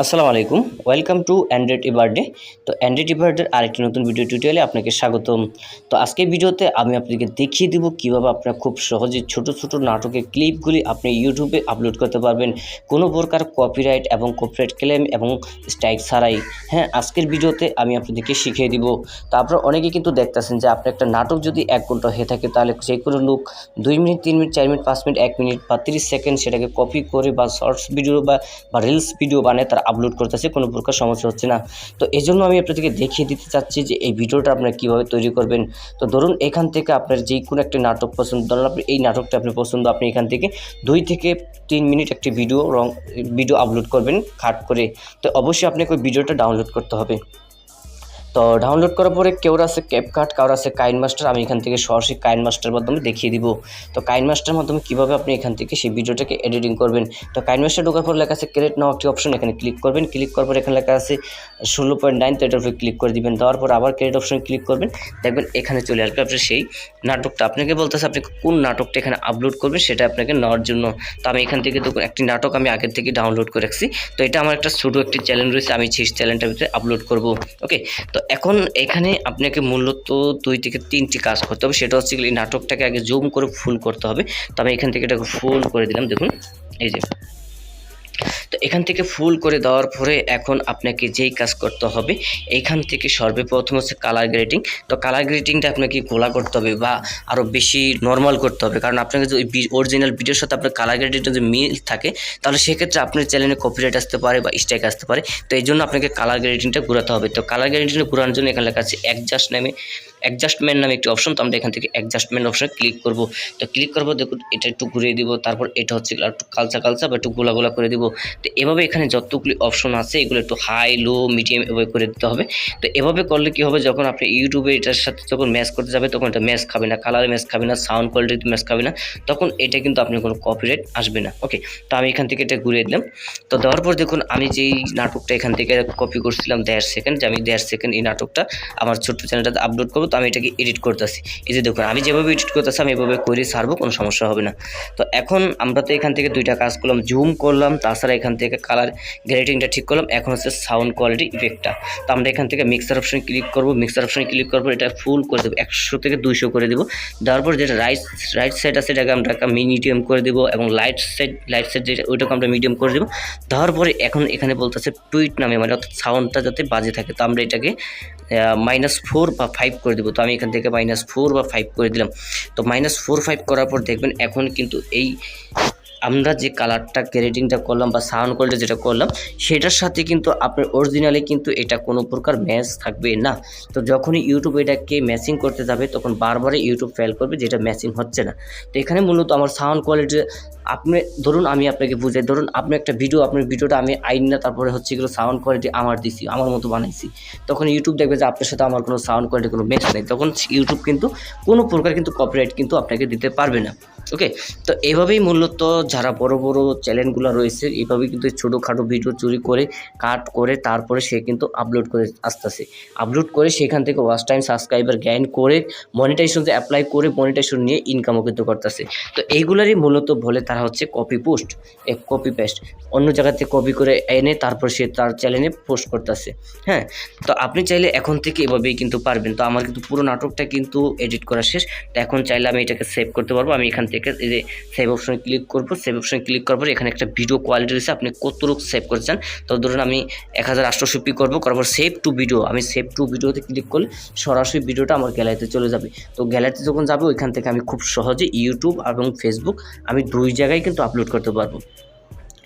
আসসালামু আলাইকুম, welcome to Android ইবারডে। তো অ্যান্ড্রয়েড ইবারডের আরেকটি নতুন ভিডিও টিউটোরিয়ালে আপনাকে স্বাগতম। তো আজকের ভিডিওতে আমি আপনাদেরকে দেখিয়ে দেবো কীভাবে আপনারা খুব সহজে ছোট ছোট নাটকের ক্লিপগুলি আপনি ইউটিউবে আপলোড করতে পারবেন কোনো প্রকার কপিরাইট এবং কপিরাইট ক্লেম এবং স্ট্রাইক ছাড়াই। হ্যাঁ, আজকের ভিডিওতে আমি আপনাদেরকে শিখিয়ে দিব। তো আপনারা অনেকেই কিন্তু দেখতেছেন যে আপনি একটা নাটক যদি 1 ঘন্টা হয়ে থাকে তাহলে যে কোনো লোক 2 minute, 3 minute, 4 minute, 5 minute, 1 minute বা 30 সেকেন্ড সেটাকে কপি করে বা শর্টস ভিডিও বা রিলস ভিডিও বানায় তারা আপলোড করতেছে, কোনো প্রকার সমস্যা হচ্ছে না। তো এই জন্য আমি আপনাদেরকে দেখিয়ে দিতে চাচ্ছি যে এই ভিডিওটা আপনারা কীভাবে তৈরি করবেন। তো ধরুন এখান থেকে আপনার যে কোনো একটি নাটক পছন্দ, ধরুন আপনি এই নাটকটা আপনি পছন্দ, আপনি এখান থেকে 2 থেকে 3 মিনিট একটি ভিডিও আপলোড করবেন কাট করে। তো অবশ্যই আপনাকে ওই ভিডিওটা ডাউনলোড করতে হবে। তো ডাউনলোড করার পরে কেউর আছে ক্যাপকাট, কারোর আছে কাইনমাস্টার। আমি এখান থেকে সরাসরি কাইনমাস্টার মাধ্যমে দেখিয়ে দিব। তো কাইনমাস্টার মাধ্যমে কীভাবে আপনি এখান থেকে সেই ভিডিওটাকে এডিটিং করবেন। তো কাইনমাস্টার ঢোকার পর লেখা আছে ক্রিয়েট নাও একটি অপশন, এখানে ক্লিক করবেন। ক্লিক করার পর এখানে লেখা আছে 16.9, তো এটার উপরে ক্লিক করে দিবেন। দেওয়ার পর আবার ক্রিয়েট অপশন ক্লিক করবেন, দেখবেন এখানে চলে আসবে আপনার সেই নাটকটা। আপনাকে বলতেছে আপনি কোন নাটকটা এখানে আপলোড করবেন সেটা আপনাকে নেওয়ার জন্য। তো আমি এখান থেকে দেখুন একটি নাটক আমি আগের থেকে ডাউনলোড করে রাখছি। তো এটা আমার একটা ছোটো একটি চ্যানেল রয়েছে, আমি সেই চ্যানেলটার ভিতরে আপলোড করব। ওকে, তো এখন এখানে আপনাকে মূলত 2 থেকে 3টি কাজ করতে হবে। সেটা হচ্ছে এই নাটকটাকে আগে জুম করে ফুল করতে হবে। তো আমি এখান থেকে এটাকে ফুল করে দিলাম, দেখুন এই যে। তো এখান থেকে ফুল করে দেওয়ার পরে এখন আপনাকে যেই কাজ করতে হবে, এইখান থেকে সর্বপ্রথম হচ্ছে কালার গ্রেডিং। তো কালার গ্রেডিংটা আপনাকে গোলা করতে হবে বা আরও বেশি নর্মাল করতে হবে, কারণ আপনাকে যদি অরিজিনাল ভিডিওর সাথে আপনার কালার গ্রেডিংটা যদি মিল থাকে তাহলে সেক্ষেত্রে আপনার চ্যানেলে কপিরাইট আসতে পারে বা স্ট্রাইক আসতে পারে। তো এই জন্য আপনাকে কালার গ্রেডিংটা ঘোরাতে হবে। তো কালার গ্রেডিংটা ঘোরানোর জন্য এখানে লেখা আছে অ্যাডজাস্টমেন্ট নামে একটি অপশন। তো আমরা এখান থেকে অ্যাডজাস্টমেন্ট অপশনে ক্লিক করব। তো ক্লিক করবো, দেখুন এটা একটু ঘুরিয়ে দিব। তারপর এটা হচ্ছে একটু কালচা বা একটু গোলা করে দিব। তো এভাবে এখানে যতগুলি অপশন আছে এগুলো একটু হাই, লো, মিডিয়াম এভাবে করে দিতে হবে। তো এভাবে করলে কি হবে, যখন আপনি ইউটিউবে এটার সাথে যখন ম্যাচ করতে যাবে তখন এটা ম্যাচ খাবে না, কালার ম্যাচ খাবে না, সাউন্ড কোয়ালিটি ম্যাচ খাবে না, তখন এটা কিন্তু আপনার কোনো কপিরাইট আসবে না। ওকে, তো আমি এখান থেকে এটা ঘুরিয়ে দিলাম। তো দেওয়ার পর দেখুন আমি যেই নাটকটা এখান থেকে কপি করছিলাম 1.5 সেকেন্ড, যে আমি 1.5 সেকেন্ড এই নাটকটা আমার ছোট্ট চ্যানেলটাতে আপলোড করবো। তো আমি এটাকে এডিট করতেছি। এই যে দেখুন আমি যেভাবে এডিট করতেছি আমি এভাবে করে ছাড়বো, কোনো সমস্যা হবে না। তো এখন আমরা তো এখান থেকে 2টা কাজ করলাম, জুম করলাম, তাছাড়া এখান থেকে কালার গ্রেডিংটা ঠিক করলাম। এখন হচ্ছে সাউন্ড কোয়ালিটি ইফেক্টটা। তো আমরা এখান থেকে মিক্সার অপশনে ক্লিক করব। মিক্সার অপশনে ক্লিক করার পর এটা ফুল করে দেবো, 100 থেকে 200 করে দেবো। দেওয়ার পর যেটা রাইট সাইড আছে এটাকে আমরা মিডিয়াম করে দেবো এবং লাইট সাইড যেটা ওইটাকে আমরা মিডিয়াম করে দেবো। দেওয়ার পরে এখন এখানে বলতেছে টুইট নামে, মানে অর্থাৎ সাউন্ডটা যাতে বাজে থাকে। তো আমরা এটাকে -4 বা 5 করে দেবো। তো আমি এখান থেকে -4 বা 5 করে দিলাম। তো -4, 5 করার পর দেখবেন এখন কিন্তু এই আমরা যে কালারটা গ্রেডিংটা করলাম বা সাউন্ড কোয়ালিটি যেটা করলাম সেটার সাথে কিন্তু আপনার অরিজিনালি কিন্তু এটা কোনো প্রকার ম্যাচ থাকবে না। তো যখনই ইউটিউব এটাকে ম্যাচিং করতে যাবে তখন বারবারই ইউটিউব ফেল করবে যেটা ম্যাচিং হচ্ছে না। তো এখানে মূলত আমার সাউন্ড কোয়ালিটি আপনি ধরুন আমি আপনাকে বুঝাই, ধরুন আপনি একটা ভিডিও, আপনার ভিডিওটা আমি আইন না, তারপরে হচ্ছে এগুলো সাউন্ড কোয়ালিটি আমার দিছি, আমার মতো বানাইছি, তখন ইউটিউব দেখবে যে আপনার সাথে আমার কোনো সাউন্ড কোয়ালিটি কোনো ম্যাচ নেই, তখন ইউটিউব কিন্তু কোনো প্রকার কিন্তু কপিরাইট কিন্তু আপনাকে দিতে পারবে না। ওকে, তো এইভাবেই মূলত যারা বড় চ্যানেলগুলো রয়েছে এইভাবেই কিন্তু ছোটোখাটো ভিডিও চুরি করে কাট করে তারপরে সে কিন্তু আপলোড করে আসতেছে, আপলোড করে সেখান থেকে ওয়াচ টাইম, সাবস্ক্রাইবার গেইন করে মনিটাইজেশন অ্যাপ্লাই করে মনিটাইজেশন নিয়ে ইনকামও কিন্তু করতেছে। তো এইগুলারই মূলত বলে তারা হচ্ছে কপি পেস্ট, অন্য জায়গা থেকে কপি করে এনে তারপর সে তার চ্যানেলে পোস্ট করতেছে। হ্যাঁ, তো আপনি চাইলে এখন থেকে এভাবেই কিন্তু পারবেন। তো আমার কিন্তু পুরো নাটকটা কিন্তু এডিট করা শেষ। তো এখন চাইলে আমি এটাকে সেভ করতে পারবো। আমি এখান থেকে এই যে সেভ অপশনে ক্লিক করবো। সেভ অপশনে ক্লিক করার পর এখানে একটা ভিডিও কোয়ালিটি রয়েছে, আপনি কতটুকু সেভ করতে চান। তো ধরুন আমি 1880p করবো, করার পর সেভ টু ভিডিও, আমি সেভ টু ভিডিওতে ক্লিক করলে সরাসরি ভিডিওটা আমার গ্যালারিতে চলে যাবে। তো গ্যালারিতে যখন যাবে ওইখান থেকে আমি খুব সহজে ইউটিউব এবং ফেসবুক আমি 2 জায়গায় কিন্তু আপলোড করতে পারবো।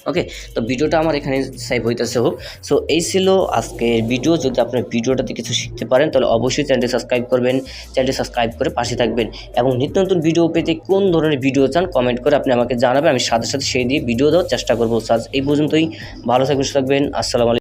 ওকে, তো ভিডিওটা আমার এখানে সেভ হইতেছে হোক। সো এই ছিল আজকের ভিডিও। যদি আপনার ভিডিওটাতে কিছু শিখতে পারেন তাহলে অবশ্যই চ্যানেলটি সাবস্ক্রাইব করবেন, চ্যানেলটি সাবস্ক্রাইব করে পাশে থাকবেন এবং নিত্য নতুন ভিডিও পেতে কোন ধরনের ভিডিও চান কমেন্ট করে আপনি আমাকে জানাবেন, আমি সাথে সাথে সেই দিয়ে ভিডিও দেওয়ার চেষ্টা করবো। এই পর্যন্তই, ভালো থাকবেন, সুস্থ থাকবেন। আসসালামু আলাইকুম।